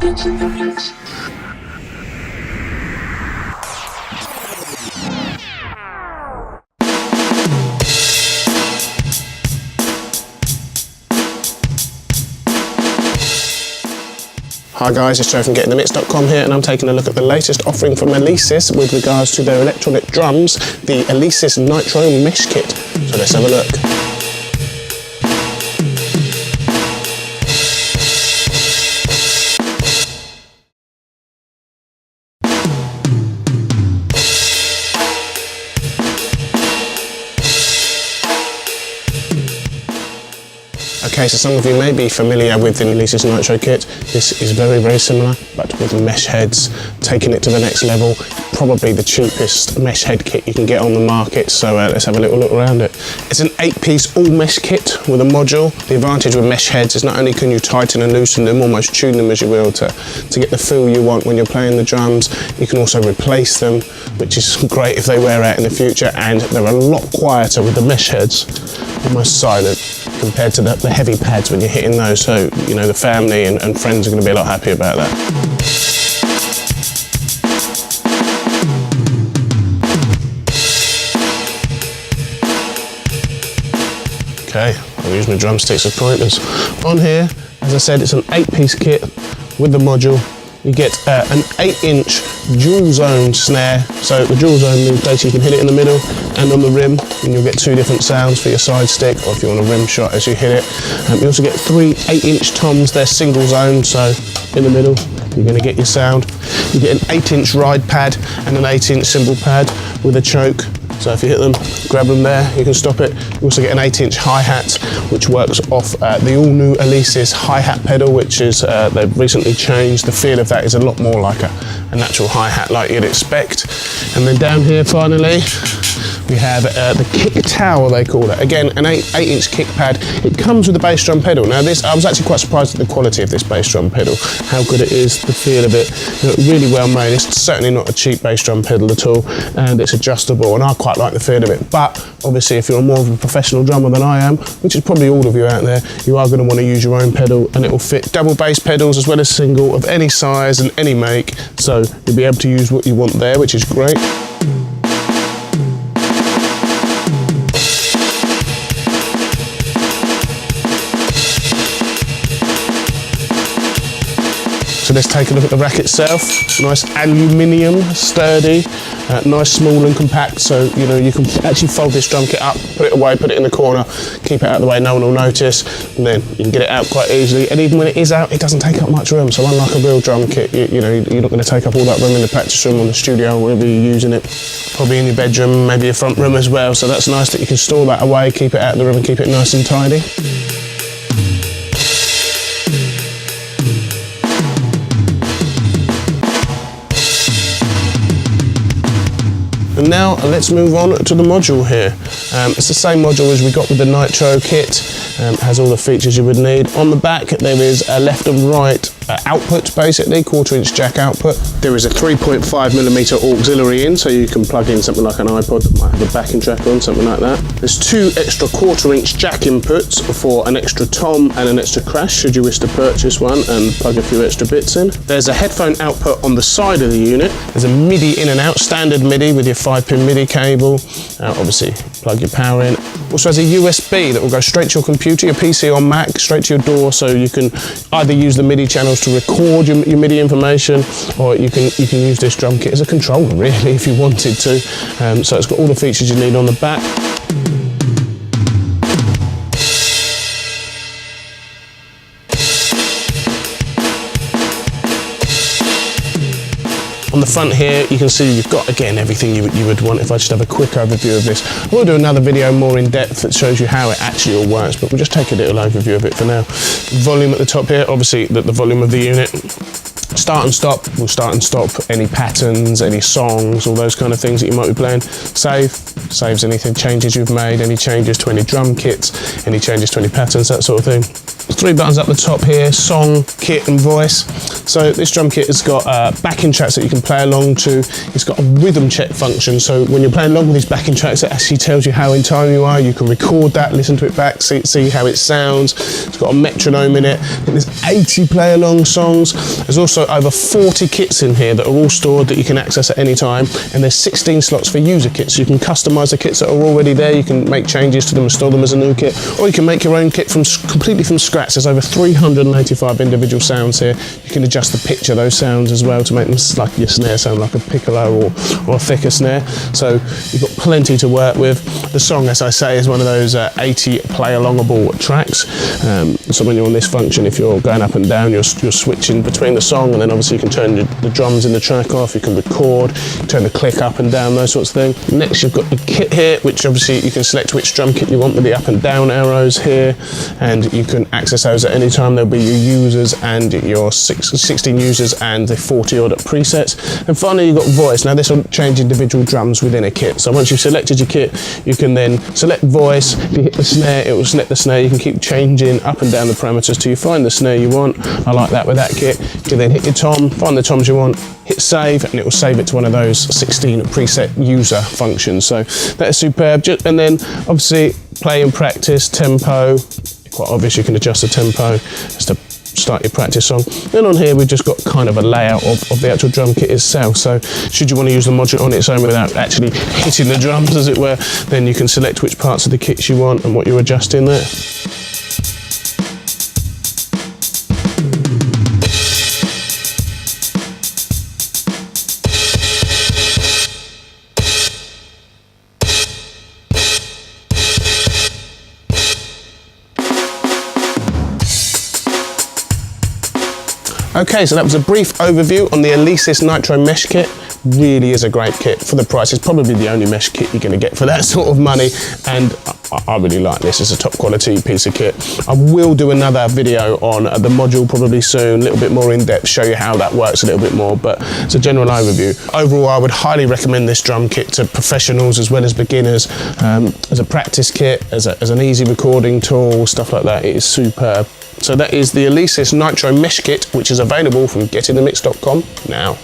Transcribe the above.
GetintheMix. Hi guys, it's Joe from GetintheMix.com here, and I'm taking a look at the latest offering from Alesis with regards to their electronic drums, the Alesis Nitro Mesh kit. So let's have a look. Okay, so some of you may be familiar with the Alesis Nitro kit. This is very, very similar, but with mesh heads, taking it to the next level. Probably the cheapest mesh head kit you can get on the market, so let's have a little look around it. It's an 8-piece all mesh kit with a module. The advantage with mesh heads is not only can you tighten and loosen them, almost tune them as you will to get the feel you want when you're playing the drums, you can also replace them, which is great if they wear out in the future, and they're a lot quieter with the mesh heads, almost silent, compared to the heavy pads when you're hitting those. So, you know, the family and friends are going to be a lot happy about that. Okay, I'll use my drumsticks as pointers. On here, as I said, it's an 8-piece kit with the module. You get an 8-inch dual zone snare. So the dual zone means basically you can hit it in the middle and on the rim, and you'll get 2 different sounds for your side stick, or if you want a rim shot as you hit it. You also get 3 8-inch toms. They're single zone, so in the middle you're going to get your sound. You get an 8-inch ride pad and an 8-inch cymbal pad with a choke. So if you hit them, grab them there, you can stop it. You also get an 8-inch hi-hat, which works off the all-new Alesis hi-hat pedal, which is, they've recently changed. The feel of that is a lot more like a natural hi-hat like you'd expect. And then down here, finally, we have the kick tower, they call it. Again, an 8-inch kick pad. It comes with a bass drum pedal. Now this, I was actually quite surprised at the quality of this bass drum pedal, how good it is, the feel of it. Really well made. It's certainly not a cheap bass drum pedal at all, and it's adjustable, and I quite like the feel of it. But obviously, if you're more of a professional drummer than I am, which is probably all of you out there, you are going to want to use your own pedal, and it will fit double bass pedals as well as single of any size and any make. So you'll be able to use what you want there, which is great. So let's take a look at the rack itself. Nice aluminium, sturdy, nice, small and compact. So, you know, you can actually fold this drum kit up, put it away, put it in the corner, keep it out of the way, no one will notice, and then you can get it out quite easily. And even when it is out, it doesn't take up much room. So unlike a real drum kit, you know, you're not going to take up all that room in the practice room or the studio, wherever you're using it. Probably in your bedroom, maybe your front room as well. So that's nice that you can store that away, keep it out of the room and keep it nice and tidy. And now let's move on to the module here. It's the same module as we got with the Nitro kit. Has all the features you would need. On the back there is a left and right output, basically, 1/4-inch jack output. There is a 3.5mm auxiliary in, so you can plug in something like an iPod that might have a backing track on, something like that. There's 2 extra 1/4-inch jack inputs for an extra tom and an extra crash, should you wish to purchase one and plug a few extra bits in. There's a headphone output on the side of the unit. There's a MIDI in and out, standard MIDI with your 5-pin MIDI cable. Obviously, plug your power in. Also has a USB that will go straight to your computer, your PC or Mac, straight to your door, so you can either use the MIDI channels to record your MIDI information, or you can use this drum kit as a controller, really, if you wanted to. So it's got all the features you need on the back. On the front here, you can see you've got, again, everything you would want. If I just have a quick overview of this, we'll do another video more in depth that shows you how it actually all works, but we'll just take a little overview of it for now. Volume at the top here, obviously the volume of the unit. Start and stop will start and stop any patterns, any songs, all those kind of things that you might be playing. Save saves anything, changes you've made, any changes to any drum kits, any changes to any patterns, that sort of thing. 3 buttons up the top here, song, kit and voice. So this drum kit has got backing tracks that you can play along to. It's got a rhythm check function, so when you're playing along with these backing tracks, it actually tells you how in time you are. You can record that, listen to it back, see how it sounds. It's got a metronome in it. There's 80 play along songs. There's also over 40 kits in here that are all stored that you can access at any time, and there's 16 slots for user kits. So you can customize the kits that are already there. You can make changes to them and store them as a new kit, or you can make your own kit completely from scratch. There's over 385 individual sounds here. You can adjust the pitch of those sounds as well to make them like your snare sound like a piccolo or a thicker snare. So you've got plenty to work with. The song, as I say, is one of those 80 play-alongable tracks. So when you're on this function, if you're going up and down, you're switching between the song, and then obviously you can turn the drums in the track off, you can record, turn the click up and down, those sorts of things. Next, you've got the kit here, which obviously you can select which drum kit you want with the up and down arrows here, and you can access those at any time. There'll be your users and your 16 users and the 40 odd presets. And finally, you've got voice. Now this will change individual drums within a kit. So once you've selected your kit, you can then select voice. If you hit the snare, it will select the snare. You can keep changing up and down the parameters till you find the snare you want. I like that with that kit. You can then hit your tom, find the toms you want, hit save, and it will save it to one of those 16 preset user functions. So that is superb. And then obviously play and practice, tempo. Quite obvious, you can adjust the tempo just to start your practice song. Then on here we've just got kind of a layout of the actual drum kit itself. So should you want to use the module on its own without actually hitting the drums, as it were, then you can select which parts of the kits you want and what you're adjusting there. Okay, so that was a brief overview on the Alesis Nitro Mesh kit. Really is a great kit for the price. It's probably the only mesh kit you're going to get for that sort of money, and I really like this. It's a top quality piece of kit. I will do another video on the module probably soon, a little bit more in depth, show you how that works a little bit more, but it's a general overview. Overall, I would highly recommend this drum kit to professionals as well as beginners, as a practice kit, as an easy recording tool, stuff like that. It is superb. So that is the Alesis Nitro Mesh kit, which is available from GetintheMix.com now.